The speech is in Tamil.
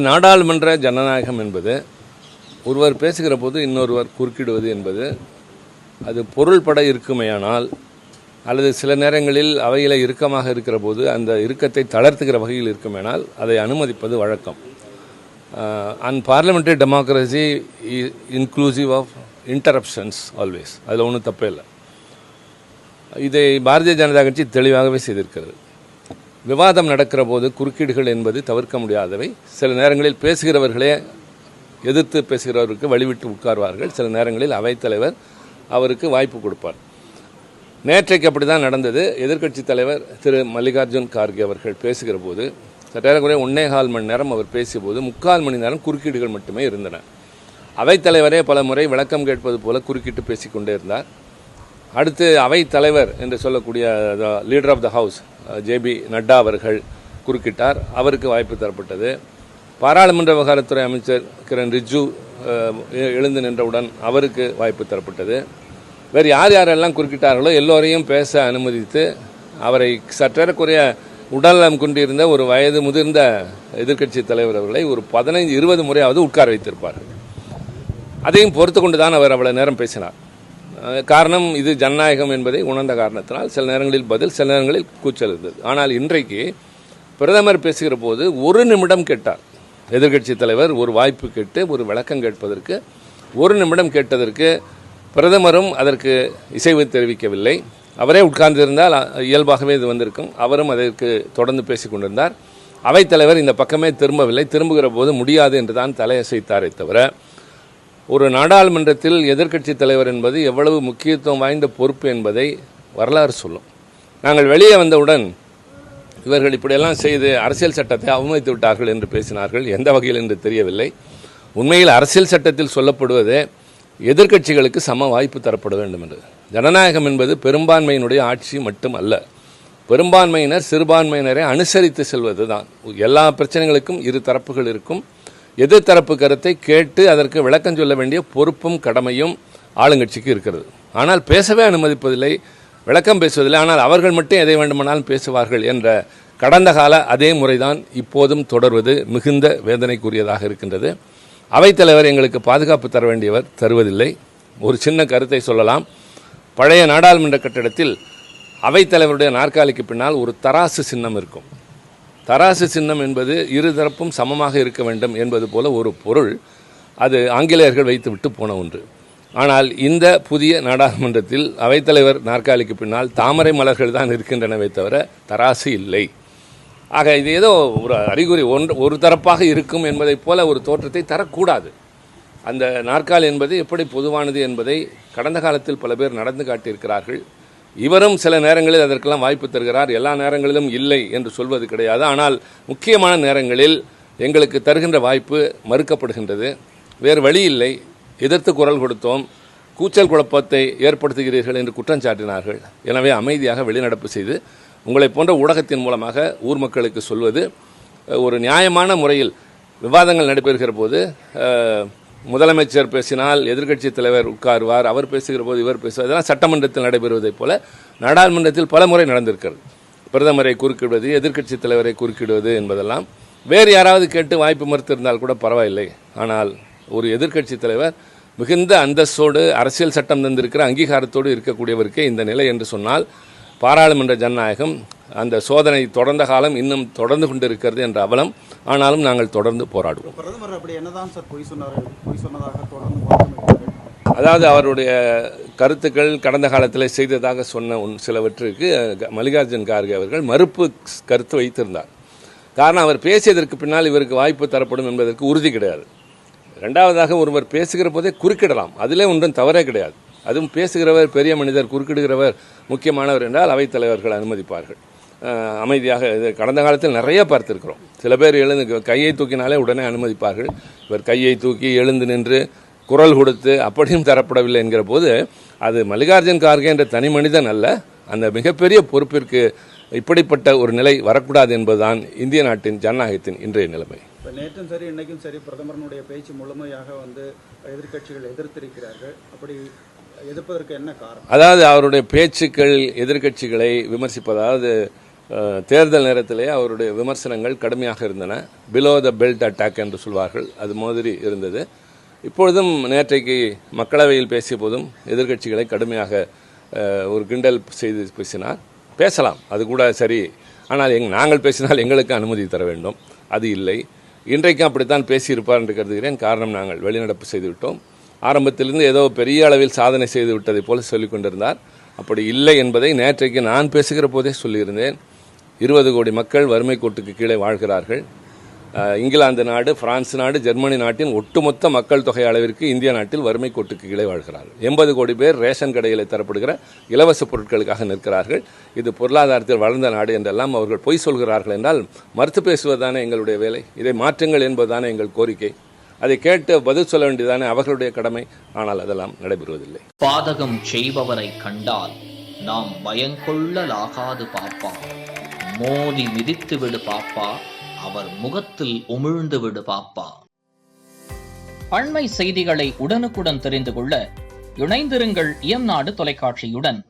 நாடாளுமன்ற ஜனநாயகம் என்பது ஒருவர் பேசுகிற போது இன்னொருவர் குறுக்கிடுவது என்பது அது பொருள்பட இருக்குமேயானால் அல்லது சில நேரங்களில் அவையில் இறுக்கமாக இருக்கிற போது அந்த இறுக்கத்தை தளர்த்துகிற வகையில் இருக்குமேனால் அதை அனுமதிப்பது வழக்கம். And parliamentary democracy inclusive of interruptions always, அதில் ஒன்றும் தப்பே இல்லை. இதை பாரதிய ஜனதா கட்சி தெளிவாகவே செய்திருக்கிறது. விவாதம் நடக்கிற போது குறுக்கீடுகள் என்பது தவிர்க்க முடியாதவை. சில நேரங்களில் பேசுகிறவர்களே எதிர்த்து பேசுகிறவருக்கு வழிவிட்டு உட்கார்வார்கள். சில நேரங்களில் அவைத்தலைவர் அவருக்கு வாய்ப்பு கொடுப்பார். நேற்றைக்கு அப்படி தான் நடந்தது. எதிர்க்கட்சி தலைவர் திரு மல்லிகார்ஜுன் கார்கே அவர்கள் பேசுகிற போது சற்றேறக்குறைய 1.25 மணி நேரம் அவர் பேசிய போது 3/4 மணி நேரம் குறுக்கீடுகள் மட்டுமே இருந்தன. அவைத்தலைவரே பல முறை விளக்கம் கேட்பது போல குறுக்கிட்டு பேசிக்கொண்டே இருந்தார். அடுத்து அவைத்தலைவர் என்று சொல்லக்கூடிய leader of the house JP Nadda அவர்கள் குறுக்கிட்டார். அவருக்கு வாய்ப்பு தரப்பட்டது. பாராளுமன்ற விவகாரத்துறை அமைச்சர் கிரண் ரிஜிஜு எழுந்து நின்றவுடன் அவருக்கு வாய்ப்பு தரப்பட்டது. வேறு யார் யாரெல்லாம் குறுக்கிட்டார்களோ எல்லோரையும் பேச அனுமதித்து அவரை சற்றேறக்குறைய உடல்நலம் கொண்டிருந்த ஒரு வயது முதிர்ந்த எதிர்க்கட்சி தலைவர் அவர்களை ஒரு 15-20 முறையாவது உட்கார வைத்திருப்பார்கள். அதையும் பொறுத்து கொண்டு தான் அவர் அவ்வளவு நேரம் பேசினார். காரணம், இது ஜனநாயகம் என்பதை உணர்ந்த காரணத்தினால் சில நேரங்களில் பதில், சில நேரங்களில் கூச்சல் இருந்தது. ஆனால் இன்றைக்கு பிரதமர் பேசுகிற போது 1 நிமிடம் கேட்டார். எதிர்க்கட்சி தலைவர் ஒரு வாய்ப்பு கேட்டு ஒரு விளக்கம் கேட்பதற்கு 1 நிமிடம் கேட்டதற்கு பிரதமரும் அதற்கு இசைவு தெரிவிக்கவில்லை. அவரே உட்கார்ந்திருந்தால் இயல்பாகவே இது வந்திருக்கும். அவரும் அதற்கு தொடர்ந்து பேசிக் கொண்டிருந்தார். அவைத்தலைவர் இந்த பக்கமே திரும்பவில்லை. திரும்புகிற போது முடியாது என்று தான் தலையசைத்தாரே தவிர, ஒரு நாடாளுமன்றத்தில் எதிர்க்கட்சி தலைவர் என்பது எவ்வளவு முக்கியத்துவம் வாய்ந்த பொறுப்பு என்பதை வரலாறு சொல்லும். நாங்கள் வெளியே வந்தவுடன் இவர்கள் இப்படியெல்லாம் செய்து அரசியல் சட்டத்தை அவமதித்து விட்டார்கள் என்று பேசினார்கள். எந்த வகையில் என்று தெரியவில்லை. உண்மையில் அரசியல் சட்டத்தில் சொல்லப்படுவதே எதிர்க்கட்சிகளுக்கு சம வாய்ப்பு தரப்பட வேண்டும் என்று. ஜனநாயகம் என்பது பெரும்பான்மையினுடைய ஆட்சி மட்டும் அல்ல. பெரும்பான்மையினர் சிறுபான்மையினரை அனுசரித்து செல்வது தான். எல்லா பிரச்சனைகளுக்கும் இரு தரப்புகள் இருக்கும். எதிர்த்தரப்பு கருத்தை கேட்டு அதற்கு விளக்கம் சொல்ல வேண்டிய பொறுப்பும் கடமையும் ஆளுங்கட்சிக்கு இருக்கிறது. ஆனால் பேசவே அனுமதிப்பதில்லை, விளக்கம் பேசுவதில்லை. ஆனால் அவர்கள் மட்டும் எதை வேண்டுமானாலும் பேசுவார்கள் என்ற கடந்த கால அதே முறைதான் இப்போதும் தொடர்வது மிகுந்த வேதனைக்குரியதாக இருக்கின்றது. அவைத்தலைவர் எங்களுக்கு பாதுகாப்பு தர வேண்டியவர் தருவதில்லை. ஒரு சின்ன கருத்தை சொல்லலாம். பழைய நாடாளுமன்ற கட்டிடத்தில் அவைத்தலைவருடைய நாற்காலிக்கு பின்னால் ஒரு தராசு சின்னம் இருக்கும். தராசு சின்னம் என்பது இருதரப்பும் சமமாக இருக்க வேண்டும் என்பது போல ஒரு பொருள். அது ஆங்கிலேயர்கள் வைத்துவிட்டு போன ஒன்று. ஆனால் இந்த புதிய நாடாளுமன்றத்தில் அவைத்தலைவர் நாற்காலிக்கு பின்னால் தாமரை மலர்கள் தான் இருக்கின்றனவே தவிர தராசு இல்லை. ஆக இது ஏதோ ஒரு அறிகுறி, ஒரு தரப்பாக இருக்கும் என்பதைப் போல ஒரு தோற்றத்தை தரக்கூடாது. அந்த நாற்காலி என்பது எப்படி பொதுவானது என்பதை கடந்த காலத்தில் பல பேர் நடந்து காட்டியிருக்கிறார்கள். இவரும் சில நேரங்களில் அதற்கெல்லாம் வாய்ப்பு தருகிறார். எல்லா நேரங்களிலும் இல்லை என்று சொல்வது கிடையாது. ஆனால் முக்கியமான நேரங்களில் எங்களுக்கு தருகின்ற வாய்ப்பு மறுக்கப்படுகின்றது. வேறு வழி இல்லை. எதிர்த்து குரல் கொடுத்தோம். கூச்சல் குழப்பத்தை ஏற்படுத்துகிறீர்கள் என்று குற்றம் சாட்டினார்கள். எனவே அமைதியாக வெளிநடப்பு செய்து உங்களை போன்ற ஊடகத்தின் மூலமாக ஊர் மக்களுக்கு சொல்வது, ஒரு நியாயமான முறையில் விவாதங்கள் நடைபெறுகிற போது முதலமைச்சர் பேசினால் எதிர்க்கட்சி தலைவர் உட்காருவார், அவர் பேசுகிற போது இவர் பேசுவார். இதெல்லாம் சட்டமன்றத்தில் நடைபெறுவதைப் போல நாடாளுமன்றத்தில் பல முறை நடந்திருக்கிறது. பிரதமரை குறுக்கிடுவது, எதிர்க்கட்சி தலைவரை குறுக்கிடுவது என்பதெல்லாம் வேறு யாராவது கேட்டு வாய்ப்பு மறுத்திருந்தால் கூட பரவாயில்லை. ஆனால் ஒரு எதிர்க்கட்சி தலைவர் மிகுந்த அந்தஸ்தோடு அரசியல் சட்டம் தந்திருக்கிற அங்கீகாரத்தோடு இருக்கக்கூடியவருக்கே இந்த நிலை என்று சொன்னால் பாராளுமன்ற ஜனநாயகம் அந்த சோதனை தொடர்ந்த காலம் இன்னும் தொடர்ந்து கொண்டிருக்கிறது என்ற அவலம். ஆனாலும் நாங்கள் தொடர்ந்து போராடுவோம். பிரதமர் அப்படி என்னதான் சார் பொய் சொன்னதாக தொடர்ந்து, அதாவது அவருடைய கருத்துக்கள் கடந்த காலத்தில் செய்ததாக சொன்ன சிலவற்றுக்கு மல்லிகார்ஜுன் கார்கே அவர்கள் மறுப்பு கருத்து வைத்திருந்தார். காரணம், அவர் பேசியதற்கு பின்னால் இவருக்கு வாய்ப்பு தரப்படும் என்பதற்கு உறுதி கிடையாது. ரெண்டாவதாக, ஒருவர் பேசுகிற போதே குறுக்கிடலாம், அதிலே ஒன்றும் தவறே கிடையாது. அதுவும் பேசுகிறவர் பெரிய மனிதர், குறுக்கிடுகிறவர் முக்கியமானவர் என்றால் அவைத்தலைவர்கள் அனுமதிப்பார்கள். அமைதியாக இது கடந்த காலத்தில் நிறைய பார்த்திருக்கிறோம். சில பேர் எழுந்து கையை தூக்கினாலே உடனே அனுமதிப்பார்கள். இவர் கையை தூக்கி எழுந்து நின்று குரல் கொடுத்து அப்படியும் தரப்படவில்லை என்கிற போது அது மல்லிகார்ஜுன் கார்கே என்ற தனி மனிதன் அல்ல, அந்த மிகப்பெரிய பொறுப்பிற்கு இப்படிப்பட்ட ஒரு நிலை வரக்கூடாது என்பதுதான் இந்திய நாட்டின் ஜனநாயகத்தின் இன்றைய நிலைமை. நேற்றும் சரி இன்னைக்கும் சரி பிரதமருடைய பேச்சு முழுமையாக எதிர்க்கட்சிகள் எதிர்த்திருக்கிறார்கள். அப்படி எதிர்ப்பதற்கு என்ன காரணம்? அதாவது அவருடைய பேச்சுக்கள் எதிர்க்கட்சிகளை விமர்சிப்பதாவது தேர்தல் நேரத்திலேயே அவருடைய விமர்சனங்கள் கடுமையாக இருந்தன. பிலோ த பெல்ட் அட்டாக் என்று சொல்வார்கள், அது மாதிரி இருந்தது. இப்பொழுதும் நேற்றைக்கு மக்களவையில் பேசிய போதும் எதிர்க்கட்சிகளை கடுமையாக ஒரு கிண்டல் செய்து பேசினார். பேசலாம், அது கூட சரி. ஆனால் நாங்கள் பேசினால் எங்களுக்கு அனுமதி தர வேண்டும், அது இல்லை. இன்றைக்கும் அப்படித்தான் பேசியிருப்பார் என்று கருதுகிறேன். காரணம், நாங்கள் வெளிநடப்பு செய்துவிட்டோம். ஆரம்பத்திலிருந்து ஏதோ பெரிய அளவில் சாதனை செய்து விட்டதை போல சொல்லிக் கொண்டிருந்தார். அப்படி இல்லை என்பதை நேற்றைக்கு நான் பேசுகிற போதே சொல்லியிருந்தேன். 20 கோடி மக்கள் வறுமை கோட்டுக்கு கீழே வாழ்கிறார்கள். இங்கிலாந்து நாடு, பிரான்ஸ் நாடு, ஜெர்மனி நாட்டின் ஒட்டுமொத்த மக்கள் தொகை அளவிற்கு இந்திய நாட்டில் வறுமை கோட்டுக்கு கீழே வாழ்கிறார்கள். 80 கோடி பேர் ரேஷன் கடையில் தரப்படுகிற இலவச பொருட்களுக்காக நிற்கிறார்கள். இது பொருளாதாரத்தில் வளர்ந்த நாடு என்றெல்லாம் அவர்கள் பொய் சொல்கிறார்கள் என்றால் மறுத்து பேசுவதுதானே எங்களுடைய வேலை. இதை மாற்றுங்கள் என்பதுதானே எங்கள் கோரிக்கை. அதை கேட்டு பதில் சொல்ல வேண்டியதானே அவர்களுடைய கடமை. ஆனால் அதெல்லாம் நடைபெறுவதில்லை. பாதகம் செய்பவரை கண்டால் நாம் பயங்கொள்ளலாகாது பாப்பா, மோதி மிதித்து விடு பாப்பா, அவர் முகத்தில் உமிழ்ந்து விடு பாப்பா. அண்மை செய்திகளை உடனுக்குடன் தெரிந்து கொள்ள இணைந்திருங்கள் இயம்நாடு தொலைக்காட்சியுடன்.